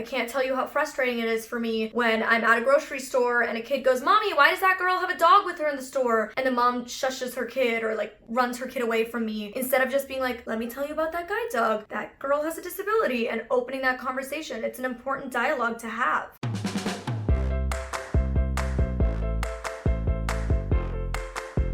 I can't tell you how frustrating it is for me when I'm at a grocery store and a kid goes, "Mommy, why does that girl have a dog with her in the store?" And the mom shushes her kid or like runs her kid away from me, instead of just being like, "Let me tell you about that guide dog. That girl has a disability," and opening that conversation. It's an important dialogue to have.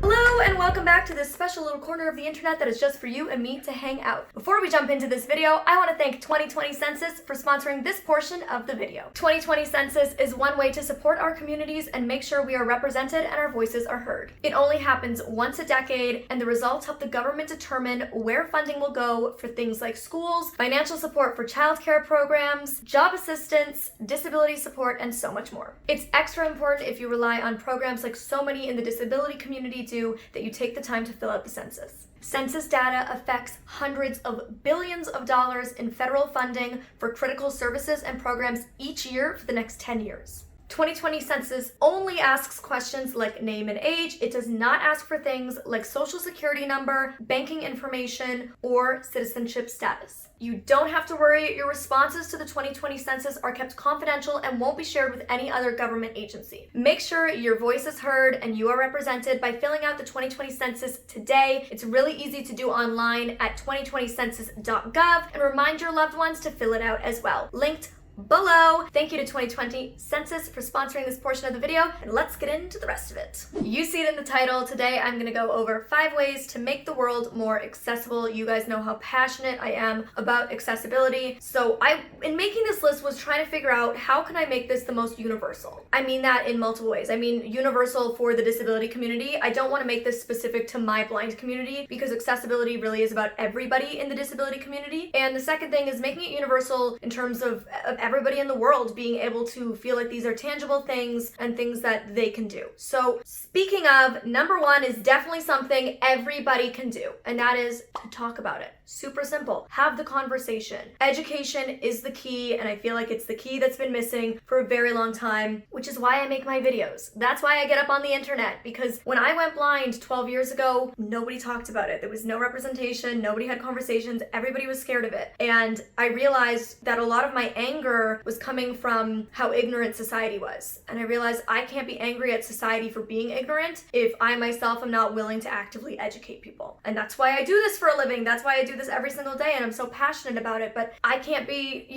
Hello and welcome back to this special little corner of the internet that is just for you and me to hang out. Before we jump into this video, I want to thank 2020 Census for sponsoring this portion of the video. 2020 Census is one way to support our communities and make sure we are represented and our voices are heard. It only happens once a decade, and the results help the government determine where funding will go for things like schools, financial support for childcare programs, job assistance, disability support, and so much more. It's extra important if you rely on programs like so many in the disability community do, that you take the time to fill out the census. Census data affects hundreds of billions of dollars in federal funding for critical services and programs each year for the next 10 years. 2020 Census only asks questions like name and age. It does not ask for things like social security number, banking information, or citizenship status. You don't have to worry. Your responses to the 2020 Census are kept confidential and won't be shared with any other government agency. Make sure your voice is heard and you are represented by filling out the 2020 Census today. It's really easy to do online at 2020census.gov, and remind your loved ones to fill it out as well. Linked below. Thank you to 2020 Census for sponsoring this portion of the video, and let's get into the rest of it. You see it in the title. Today I'm going to go over 5 ways to make the world more accessible. You guys know how passionate I am about accessibility, so in making this list, was trying to figure out how can I make this the most universal. I mean that in multiple ways. I mean universal for the disability community. I don't want to make this specific to my blind community, because accessibility really is about everybody in the disability community. And the second thing is making it universal in terms of everybody in the world being able to feel like these are tangible things and things that they can do. So speaking of, number 1 is definitely something everybody can do, and that is to talk about it. Super simple. Have the conversation. Education is the key, and I feel like it's the key that's been missing for a very long time, which is why I make my videos. That's why I get up on the internet, because when I went blind 12 years ago, nobody talked about it. There was no representation, nobody had conversations, everybody was scared of it. And I realized that a lot of my anger was coming from how ignorant society was. And I realized I can't be angry at society for being ignorant if I myself am not willing to actively educate people. And that's why I do this for a living. That's why I do this every single day, and I'm so passionate about it. But I can't be,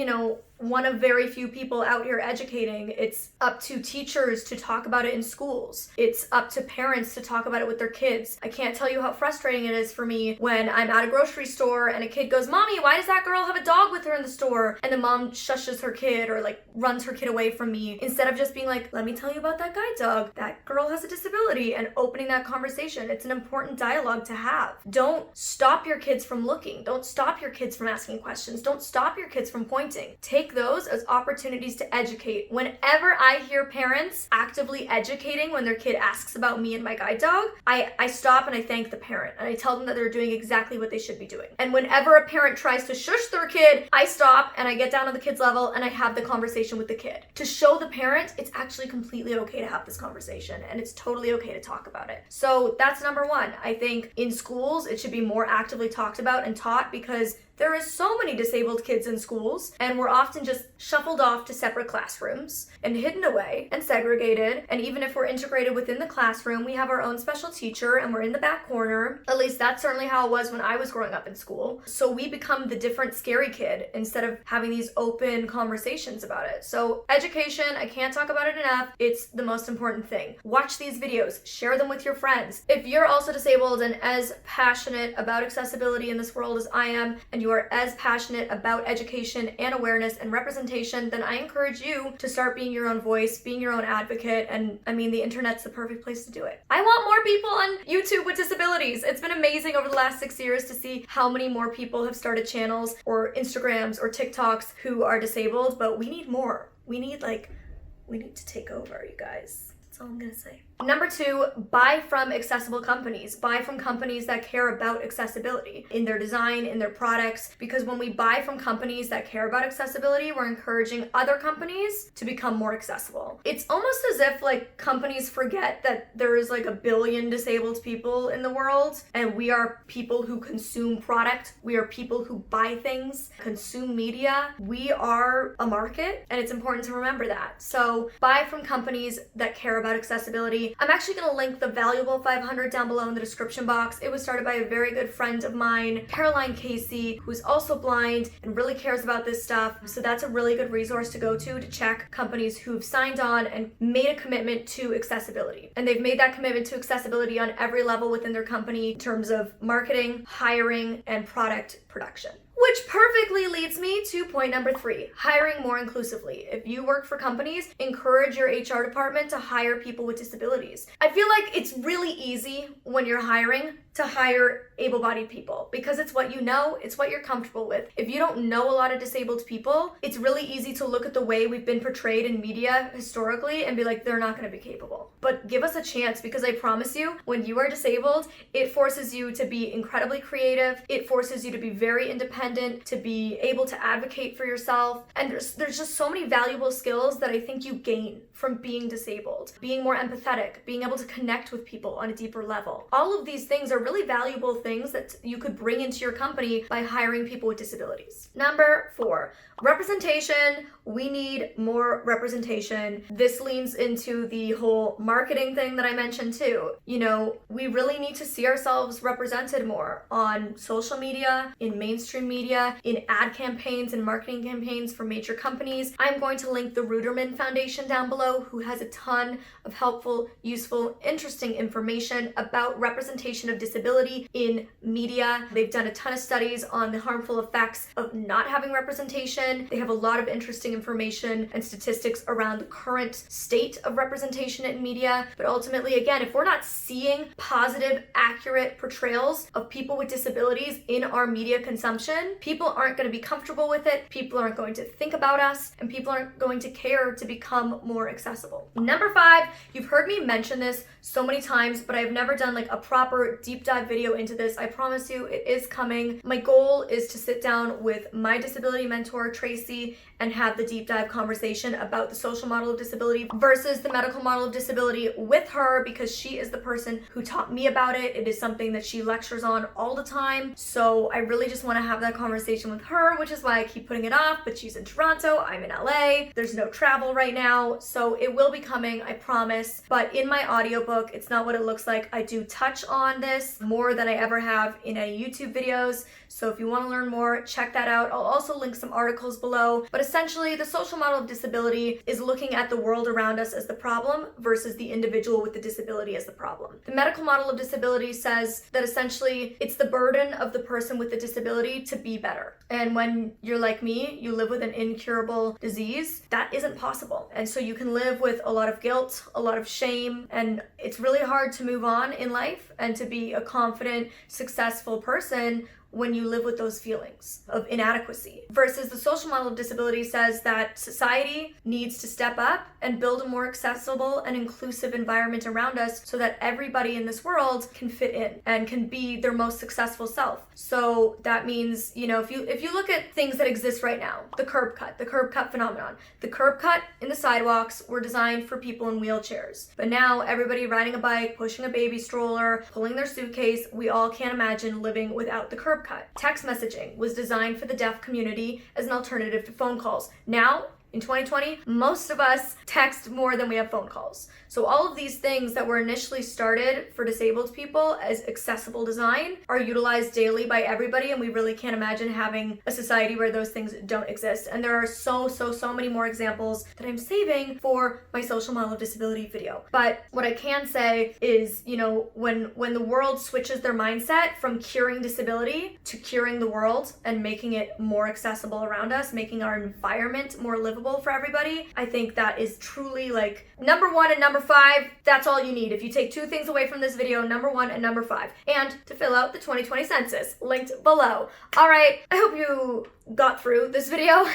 one of very few people out here educating. It's up to teachers to talk about it in schools. It's up to parents to talk about it with their kids. I can't tell you how frustrating it is for me when I'm at a grocery store and a kid goes, "Mommy, why does that girl have a dog with her in the store?" And the mom shushes her kid or like runs her kid away from me, instead of just being like, "Let me tell you about that guide dog. That girl has a disability," and opening that conversation. It's an important dialogue to have. Don't stop your kids from looking. Don't stop your kids from asking questions. Don't stop your kids from pointing. Take those as opportunities to educate. Whenever I hear parents actively educating when their kid asks about me and my guide dog, I stop and I thank the parent, and I tell them that they're doing exactly what they should be doing. And whenever a parent tries to shush their kid, I stop and I get down to the kid's level and I have the conversation with the kid to show the parent it's actually completely okay to have this conversation and it's totally okay to talk about it. So that's number 1. I think in schools it should be more actively talked about and taught, because there is so many disabled kids in schools, and we're often just shuffled off to separate classrooms and hidden away and segregated. And even if we're integrated within the classroom, we have our own special teacher and we're in the back corner. At least that's certainly how it was when I was growing up in school. So we become the different scary kid instead of having these open conversations about it. So education, I can't talk about it enough. It's the most important thing. Watch these videos, share them with your friends. If you're also disabled and as passionate about accessibility in this world as I am, and you are as passionate about education and awareness and representation, then I encourage you to start being your own voice, being your own advocate, and I mean, the internet's the perfect place to do it. I want more people on YouTube with disabilities. It's been amazing over the last 6 years to see how many more people have started channels or Instagrams or TikToks who are disabled, but we need more. We need to take over, you guys. That's all I'm gonna say. Number 2, buy from accessible companies. Buy from companies that care about accessibility in their design, in their products, because when we buy from companies that care about accessibility, we're encouraging other companies to become more accessible. It's almost as if like companies forget that there is like 1 billion disabled people in the world, and we are people who consume product. We are people who buy things, consume media. We are a market, and it's important to remember that. So buy from companies that care about accessibility. I'm actually going to link the Valuable 500 down below in the description box. It was started by a very good friend of mine, Caroline Casey, who's also blind and really cares about this stuff. So that's a really good resource to go to check companies who've signed on and made a commitment to accessibility. And they've made that commitment to accessibility on every level within their company in terms of marketing, hiring, and product production. Which perfectly leads me to point number 3, hiring more inclusively. If you work for companies, encourage your HR department to hire people with disabilities. I feel like it's really easy when you're hiring to hire able-bodied people because it's what you know, it's what you're comfortable with. If you don't know a lot of disabled people, it's really easy to look at the way we've been portrayed in media historically and be like, they're not going to be capable. But give us a chance, because I promise you, when you are disabled, it forces you to be incredibly creative. It forces you to be very independent, to be able to advocate for yourself. And there's just so many valuable skills that I think you gain from being disabled. Being more empathetic, being able to connect with people on a deeper level. All of these things are really valuable things that you could bring into your company by hiring people with disabilities. Number 4, representation. We need more representation. This leans into the whole marketing thing that I mentioned too. You know, we really need to see ourselves represented more on social media, in mainstream media, in ad campaigns and marketing campaigns for major companies. I'm going to link the Ruderman Foundation down below, who has a ton of helpful, useful, interesting information about representation of disability in media. They've done a ton of studies on the harmful effects of not having representation. They have a lot of interesting information and statistics around the current state of representation in media. But ultimately, again, if we're not seeing positive, accurate portrayals of people with disabilities in our media consumption, people aren't going to be comfortable with it, people aren't going to think about us, and people aren't going to care to become more accessible. Number 5, you've heard me mention this so many times, but I've never done like a proper deep dive video into this. I promise you it is coming. My goal is to sit down with my disability mentor, Traci, and have the deep dive conversation about the social model of disability versus the medical model of disability with her, because she is the person who taught me about it. It is something that she lectures on all the time. So I really just want to have that conversation with her, which is why I keep putting it off, but she's in Toronto, I'm in LA. There's no travel right now. So it will be coming, I promise. But in my audiobook, it's not what it looks like. I do touch on this more than I ever have in any YouTube videos. So if you want to learn more, check that out. I'll also link some articles below. But essentially, the social model of disability is looking at the world around us as the problem versus the individual with the disability as the problem. The medical model of disability says that essentially it's the burden of the person with the disability to be better. And when you're like me, you live with an incurable disease, that isn't possible. And so you can live with a lot of guilt, a lot of shame, and it's really hard to move on in life and to be a confident, successful person when you live with those feelings of inadequacy. Versus the social model of disability says that society needs to step up and build a more accessible and inclusive environment around us so that everybody in this world can fit in and can be their most successful self. So that means, you know, if you look at things that exist right now, the curb cut phenomenon. The curb cut in the sidewalks were designed for people in wheelchairs. But now everybody riding a bike, pushing a baby stroller, pulling their suitcase, we all can't imagine living without the curb cut. Text messaging was designed for the deaf community as an alternative to phone calls. Now, in 2020, most of us text more than we have phone calls. So all of these things that were initially started for disabled people as accessible design are utilized daily by everybody, and we really can't imagine having a society where those things don't exist. And there are so many more examples that I'm saving for my social model of disability video. But what I can say is, you know, when the world switches their mindset from curing disability to curing the world and making it more accessible around us, making our environment more livable, livable for everybody. I think that is truly like number 1 and number 5. That's all you need. If you take 2 things away from this video, number 1 and number 5. And to fill out the 2020 census, linked below. All right, I hope you got through this video.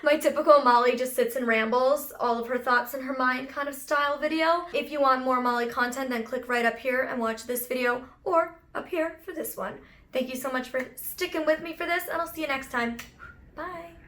My typical Molly just sits and rambles, all of her thoughts in her mind kind of style video. If you want more Molly content, then click right up here and watch this video, or up here for this one. Thank you so much for sticking with me for this, and I'll see you next time. Bye.